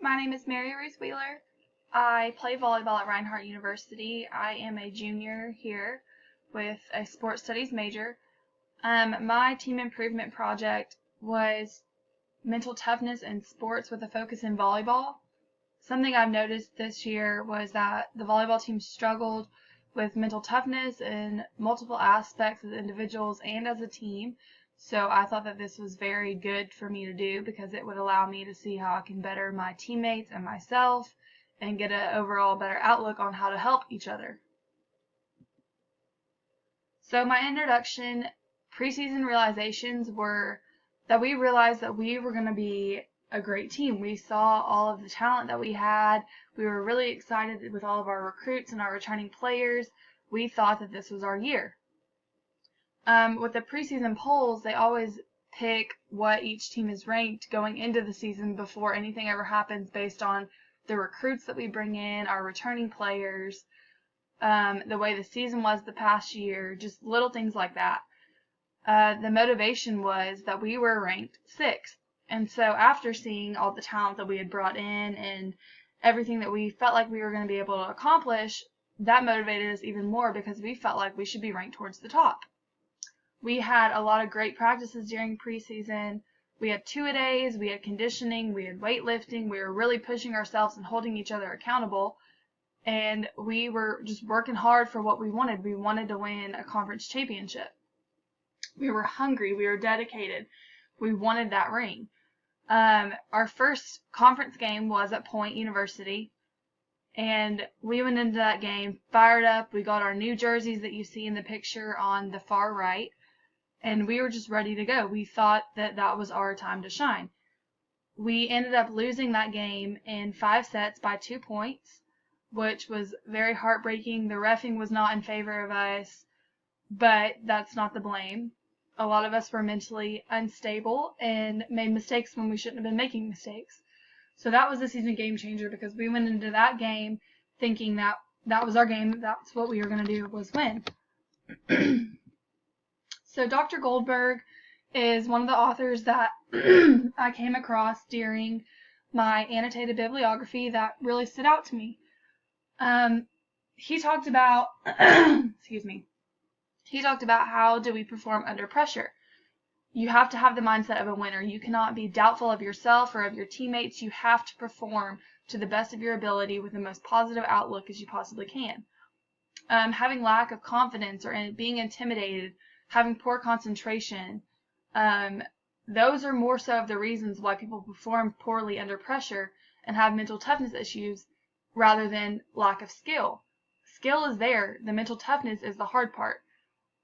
My name is Mary Ruth Wheeler. I play volleyball at Reinhardt University. I am a junior here with a sports studies major. My team improvement project was mental toughness in sports with a focus in volleyball. Something I've noticed this year was that the volleyball team struggled with mental toughness in multiple aspects as individuals and as a team. So I thought that this was very good for me to do because it would allow me to see how I can better my teammates and myself and get an overall better outlook on how to help each other. So my introduction preseason realizations were that we realized that we were going to be a great team. We saw all of the talent that we had. We were really excited with all of our recruits and our returning players. We thought that this was our year. With the preseason polls, they always pick what each team is ranked going into the season before anything ever happens based on the recruits that we bring in, our returning players, the way the season was the past year, just little things like that. The motivation was that we were ranked 6th. And so after seeing all the talent that we had brought in and everything that we felt like we were going to be able to accomplish, that motivated us even more because we felt like we should be ranked towards the top. We had a lot of great practices during preseason. We had two-a-days, we had conditioning, we had weightlifting. We were really pushing ourselves and holding each other accountable. And we were just working hard for what we wanted. We wanted to win a conference championship. We were hungry. We were dedicated. We wanted that ring. Our first conference game was at Point University. And we went into that game fired up. We got our new jerseys that you see in the picture on the far right. And we were just ready to go. We thought that that was our time to shine. We ended up losing that game in 5 sets by 2 points, which was very heartbreaking. The reffing was not in favor of us, but that's not the blame. A lot of us were mentally unstable and made mistakes when we shouldn't have been making mistakes. So that was a season game changer because we went into that game thinking that that was our game. That's what we were going to do, was win. So Dr. Goldberg is one of the authors that I came across during my annotated bibliography that really stood out to me. He talked about, he talked about how do we perform under pressure. You have to have the mindset of a winner. You cannot be doubtful of yourself or of your teammates. You have to perform to the best of your ability with the most positive outlook as you possibly can. Having lack of confidence or being intimidated, having poor concentration, those are more so of the reasons why people perform poorly under pressure and have mental toughness issues rather than lack of skill. Skill is there. The mental toughness is the hard part.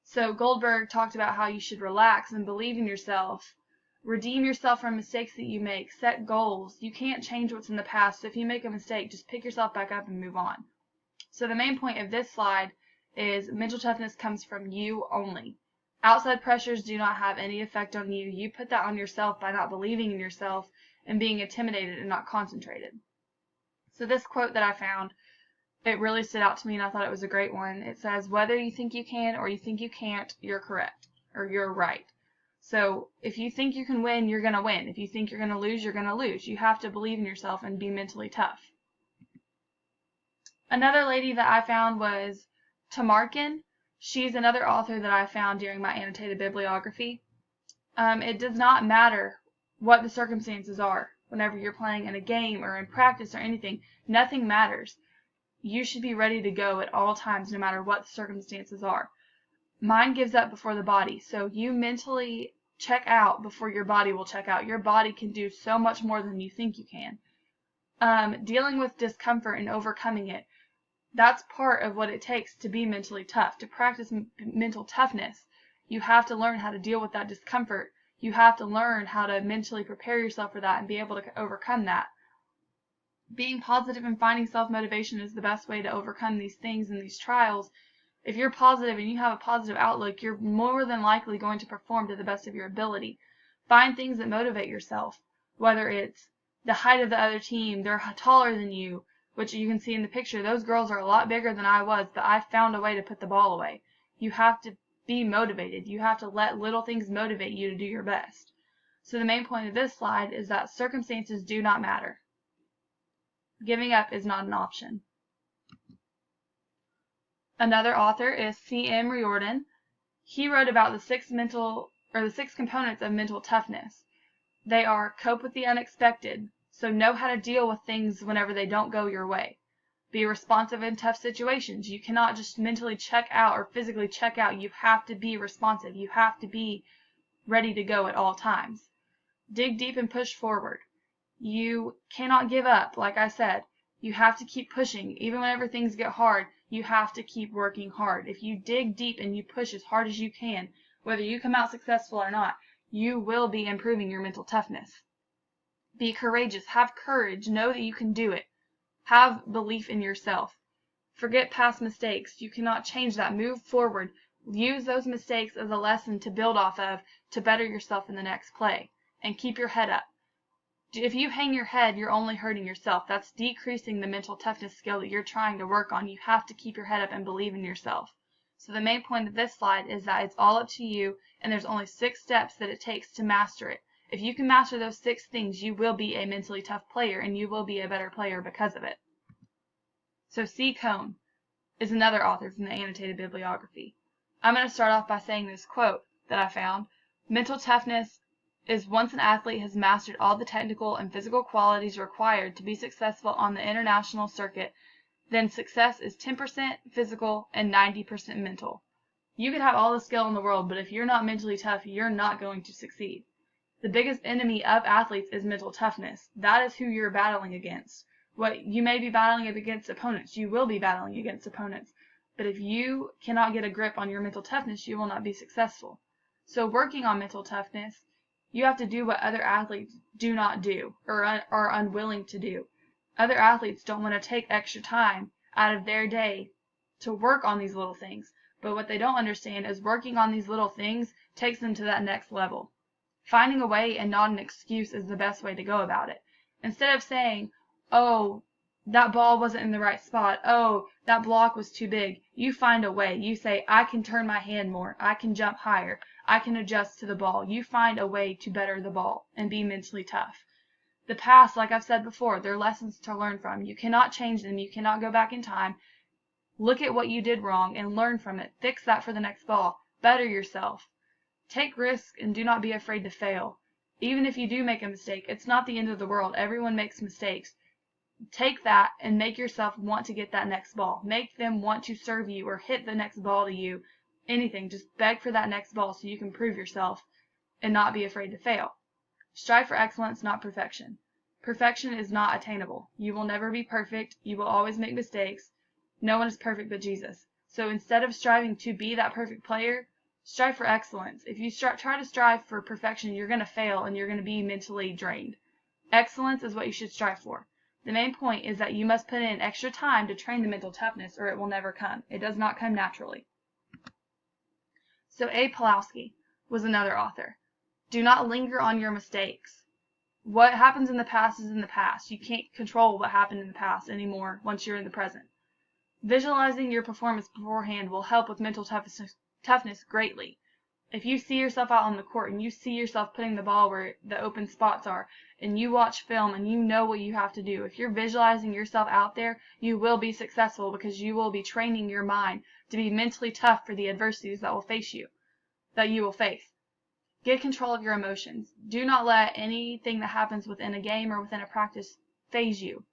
So Goldberg talked about how you should relax and believe in yourself, redeem yourself from mistakes that you make, set goals. You can't change what's in the past, so if you make a mistake, just pick yourself back up and move on. So the main point of this slide is mental toughness comes from you only. Outside pressures do not have any effect on you. You put that on yourself by not believing in yourself and being intimidated and not concentrated. So this quote that I found, it really stood out to me and I thought it was a great one. It says, whether you think you can or you think you can't, you're correct or you're right. So if you think you can win, you're going to win. If you think you're going to lose, you're going to lose. You have to believe in yourself and be mentally tough. Another lady that I found was Tamarkin. She's another author that I found during my annotated bibliography. It does not matter what the circumstances are whenever you're playing in a game or in practice or anything. Nothing matters. You should be ready to go at all times no matter what the circumstances are. Mind gives up before the body, so you mentally check out before your body will check out. Your body can do so much more than you think you can. Dealing with discomfort and overcoming it, that's part of what it takes to be mentally tough, to practice mental toughness. You have to learn how to deal with that discomfort. You have to learn how to mentally prepare yourself for that and be able to overcome that. Being positive and finding self-motivation is the best way to overcome these things and these trials. If you're positive and you have a positive outlook, you're more than likely going to perform to the best of your ability. Find things that motivate yourself, whether it's the height of the other team, they're taller than you, which you can see in the picture. Those girls are a lot bigger than I was, but I found a way to put the ball away. You have to be motivated. You have to let little things motivate you to do your best. So the main point of this slide is that circumstances do not matter. Giving up is not an option. Another author is C.M. Riordan. He wrote about the six components of mental toughness. They are: cope with the unexpected, so know how to deal with things whenever they don't go your way. Be responsive in tough situations. You cannot just mentally check out or physically check out. You have to be responsive. You have to be ready to go at all times. Dig deep and push forward. You cannot give up, like I said. You have to keep pushing. Even whenever things get hard, you have to keep working hard. If you dig deep and you push as hard as you can, whether you come out successful or not, you will be improving your mental toughness. Be courageous. Have courage. Know that you can do it. Have belief in yourself. Forget past mistakes. You cannot change that. Move forward. Use those mistakes as a lesson to build off of to better yourself in the next play. And keep your head up. If you hang your head, you're only hurting yourself. That's decreasing the mental toughness skill that you're trying to work on. You have to keep your head up and believe in yourself. So the main point of this slide is that it's all up to you, and there's only 6 steps that it takes to master it. If you can master those 6 things, you will be a mentally tough player, and you will be a better player because of it. So C. Cohn is another author from the annotated bibliography. I'm going to start off by saying this quote that I found. Mental toughness is once an athlete has mastered all the technical and physical qualities required to be successful on the international circuit, then success is 10% physical and 90% mental. You could have all the skill in the world, but if you're not mentally tough, you're not going to succeed. The biggest enemy of athletes is mental toughness. That is who you're battling against. What you may be battling against opponents. You will be battling against opponents. But if you cannot get a grip on your mental toughness, you will not be successful. So working on mental toughness, you have to do what other athletes do not do or are unwilling to do. Other athletes don't want to take extra time out of their day to work on these little things. But what they don't understand is working on these little things takes them to that next level. Finding a way and not an excuse is the best way to go about it. Instead of saying, oh, that ball wasn't in the right spot, oh, that block was too big, you find a way. You say, I can turn my hand more, I can jump higher, I can adjust to the ball. You find a way to better the ball and be mentally tough. The past, like I've said before, they're lessons to learn from. You cannot change them. You cannot go back in time. Look at what you did wrong and learn from it. Fix that for the next ball. Better yourself. Take risks and do not be afraid to fail. Even if you do make a mistake, it's not the end of the world. Everyone makes mistakes. Take that and make yourself want to get that next ball. Make them want to serve you or hit the next ball to you. Anything. Just beg for that next ball so you can prove yourself and not be afraid to fail. Strive for excellence, not perfection. Perfection is not attainable. You will never be perfect. You will always make mistakes. No one is perfect but Jesus. So instead of striving to be that perfect player, strive for excellence. If you try to strive for perfection, you're going to fail and you're going to be mentally drained. Excellence is what you should strive for. The main point is that you must put in extra time to train the mental toughness or it will never come. It does not come naturally. So A. Pawlowski was another author. Do not linger on your mistakes. What happens in the past is in the past. You can't control what happened in the past anymore once you're in the present. Visualizing your performance beforehand will help with mental toughness greatly. If you see yourself out on the court and you see yourself putting the ball where the open spots are and you watch film and you know what you have to do, if you're visualizing yourself out there, you will be successful because you will be training your mind to be mentally tough for the adversities that you will face. Get control of your emotions. Do not let anything that happens within a game or within a practice phase you.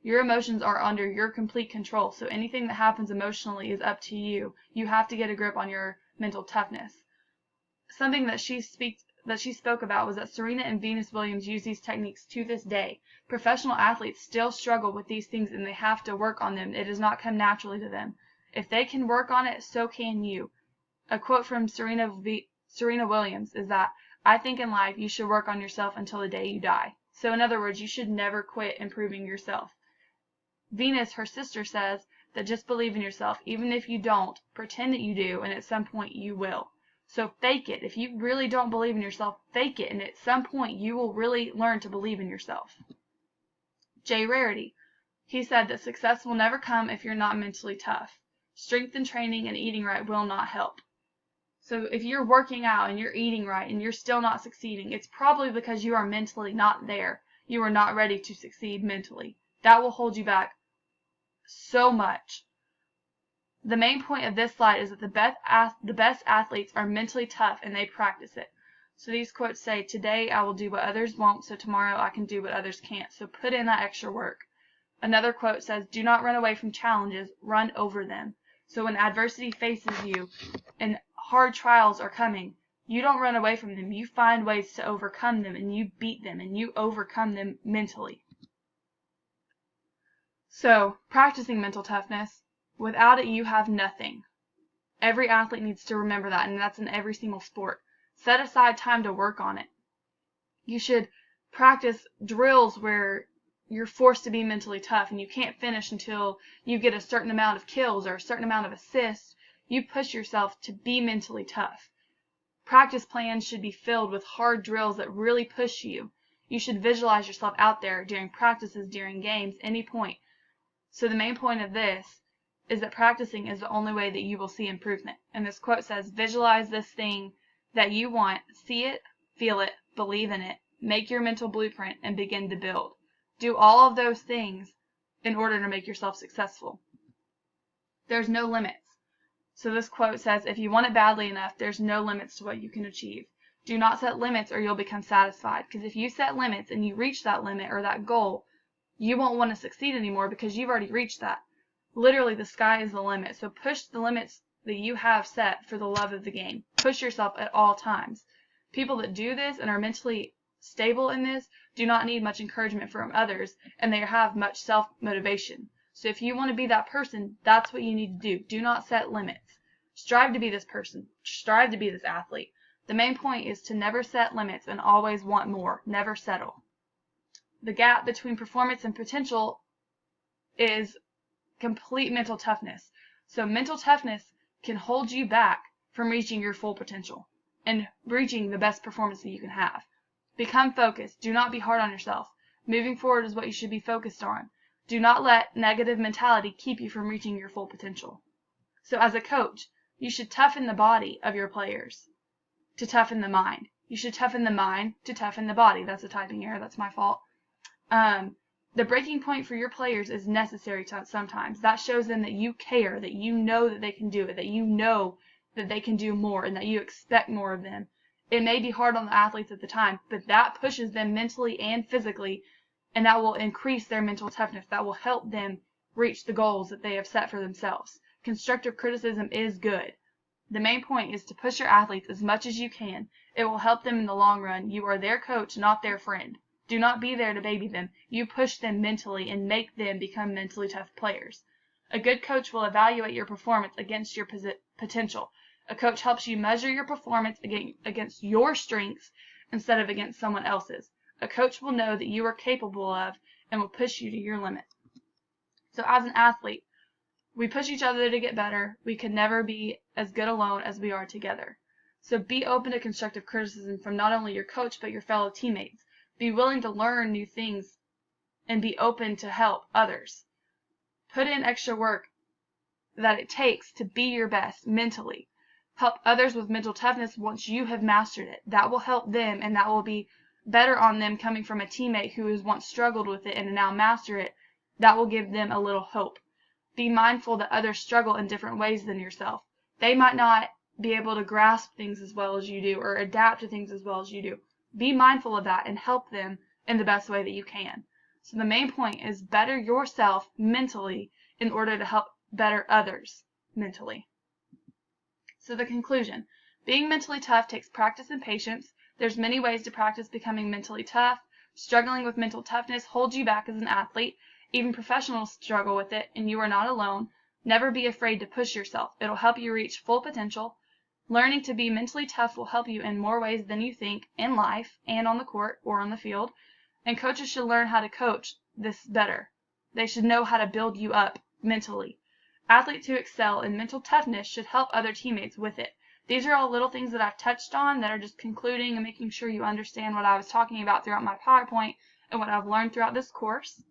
Your emotions are under your complete control, so anything that happens emotionally is up to you. You have to get a grip on your mental toughness. Something that she spoke about was that Serena and Venus Williams use these techniques to this day. Professional athletes still struggle with these things and they have to work on them. It does not come naturally to them. If they can work on it, so can you. A quote from Serena Williams is that, I think in life you should work on yourself until the day you die. So in other words, you should never quit improving yourself. Venus, her sister, says that just believe in yourself. Even if you don't, pretend that you do, and at some point you will. So fake it. If you really don't believe in yourself, fake it, and at some point you will really learn to believe in yourself. Jay Rarity, he said that success will never come if you're not mentally tough. Strength and training and eating right will not help. So if you're working out and you're eating right and you're still not succeeding, it's probably because you are mentally not there. You are not ready to succeed mentally. That will hold you back so much. The main point of this slide is that the best athletes are mentally tough and they practice it. So these quotes say, today I will do what others won't, so tomorrow I can do what others can't. So put in that extra work. Another quote says, do not run away from challenges, run over them. So when adversity faces you and hard trials are coming, you don't run away from them. You find ways to overcome them, and you beat them, and you overcome them mentally. So, practicing mental toughness, without it you have nothing. Every athlete needs to remember that, and that's in every single sport. Set aside time to work on it. You should practice drills where you're forced to be mentally tough and you can't finish until you get a certain amount of kills or a certain amount of assists. You push yourself to be mentally tough. Practice plans should be filled with hard drills that really push you. You should visualize yourself out there during practices, during games, any point. So the main point of this is that practicing is the only way that you will see improvement. And this quote says, visualize this thing that you want, see it, feel it, believe in it, make your mental blueprint, and begin to build. Do all of those things in order to make yourself successful. There's no limits. So this quote says, if you want it badly enough, there's no limits to what you can achieve. Do not set limits or you'll become satisfied. Because if you set limits and you reach that limit or that goal, you won't want to succeed anymore because you've already reached that. Literally, the sky is the limit. So push the limits that you have set for the love of the game. Push yourself at all times. People that do this and are mentally stable in this do not need much encouragement from others, and they have much self-motivation. So if you want to be that person, that's what you need to do. Do not set limits. Strive to be this person. Strive to be this athlete. The main point is to never set limits and always want more. Never settle. The gap between performance and potential is complete mental toughness. So mental toughness can hold you back from reaching your full potential and reaching the best performance that you can have. Become focused. Do not be hard on yourself. Moving forward is what you should be focused on. Do not let negative mentality keep you from reaching your full potential. So as a coach, you should toughen the body of your players to toughen the mind. You should toughen the mind to toughen the body. That's a typing error. That's my fault. The breaking point for your players is necessary sometimes. That shows them that you care, that you know that they can do it, that you know that they can do more, and that you expect more of them. It may be hard on the athletes at the time, but that pushes them mentally and physically, and that will increase their mental toughness. That will help them reach the goals that they have set for themselves. Constructive criticism is good. The main point is to push your athletes as much as you can. It will help them in the long run. You are their coach, not their friend. Do not be there to baby them. You push them mentally and make them become mentally tough players. A good coach will evaluate your performance against your potential. A coach helps you measure your performance against your strengths instead of against someone else's. A coach will know that you are capable of and will push you to your limit. So as an athlete, we push each other to get better. We can never be as good alone as we are together. So be open to constructive criticism from not only your coach but your fellow teammates. Be willing to learn new things and be open to help others. Put in extra work that it takes to be your best mentally. Help others with mental toughness once you have mastered it. That will help them, and that will be better on them coming from a teammate who has once struggled with it and now master it. That will give them a little hope. Be mindful that others struggle in different ways than yourself. They might not be able to grasp things as well as you do or adapt to things as well as you do. Be mindful of that and help them in the best way that you can. So the main point is better yourself mentally in order to help better others mentally. So the conclusion, being mentally tough takes practice and patience. There's many ways to practice becoming mentally tough. Struggling with mental toughness holds you back as an athlete. Even professionals struggle with it, and you are not alone. Never be afraid to push yourself. It'll help you reach full potential. Learning to be mentally tough will help you in more ways than you think in life and on the court or on the field. And coaches should learn how to coach this better. They should know how to build you up mentally. Athletes who excel in mental toughness should help other teammates with it. These are all little things that I've touched on that are just concluding and making sure you understand what I was talking about throughout my PowerPoint and what I've learned throughout this course.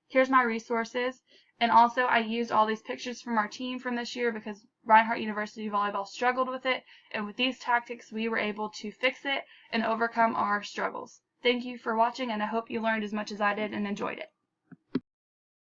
Here's my resources. And also I used all these pictures from our team from this year because Reinhardt University volleyball struggled with it. And with these tactics, we were able to fix it and overcome our struggles. Thank you for watching, and I hope you learned as much as I did and enjoyed it.